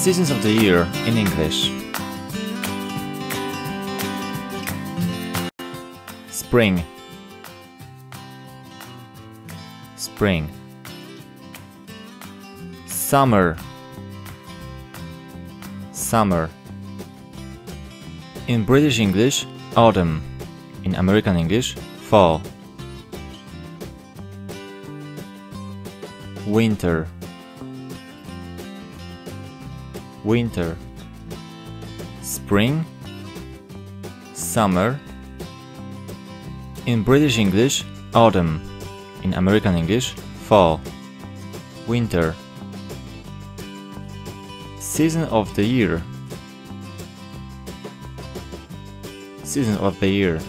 Seasons of the year in English. Spring. Spring. Summer. Summer. In British English, autumn. In American English, fall. Winter. Winter. Spring. Summer. In British English, autumn. In American English, fall. Winter. Season of the year. Season of the year.